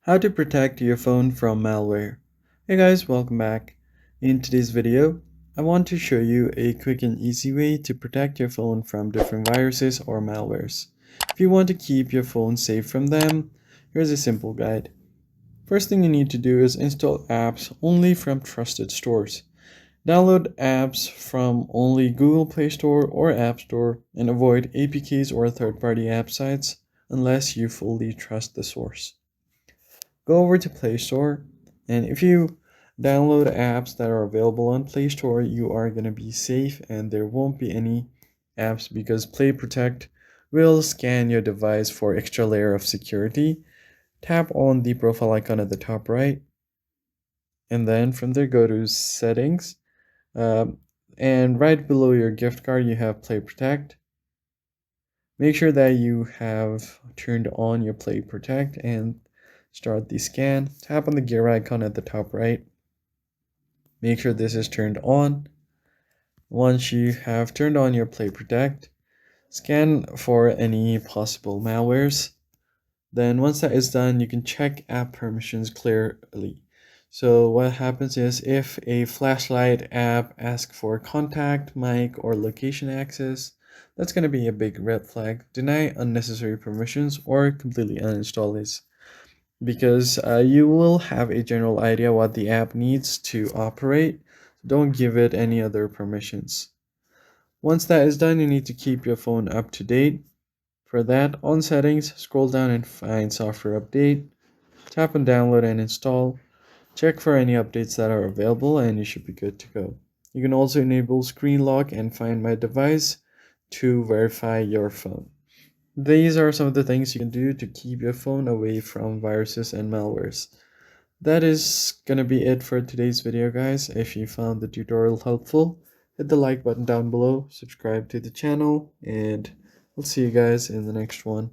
How to protect your phone from malware. Hey guys, welcome back. In today's video, I want to show you a quick and easy way to protect your phone from different viruses or malwares. If you want to keep your phone safe from them, here's a simple guide. First thing you need to do is install apps only from trusted stores. Download apps from only Google Play Store or App Store and avoid APKs or third-party app sites unless you fully trust the source. Go over to Play Store, and if you download apps that are available on Play Store, you are going to be safe and there won't be any apps because Play Protect will scan your device for extra layer of security. Tap on the profile icon at the top right, and then from there go to Settings, and right below your gift card you have Play Protect. Make sure that you have turned on your Play Protect and start the scan. Tap on the gear icon at the top right. Make sure this is turned on. Once you have turned on your Play Protect, scan for any possible malwares. Then once that is done, you can check app permissions clearly. So what happens is if a flashlight app asks for contact, mic, or location access, that's going to be a big red flag. Deny unnecessary permissions or completely uninstall this because you will have a general idea what the app needs to operate. Don't give it any other permissions. Once that is done, you need to keep your phone up to date. For that, on settings, scroll down and find software update. Tap on download and install. Check for any updates that are available and you should be good to go. You can also enable screen lock and find my device to verify your phone. These are some of the things you can do to keep your phone away from viruses and malwares. That is gonna be it for today's video, guys. If you found the tutorial helpful, hit the like button down below, subscribe to the channel, and I'll see you guys in the next one.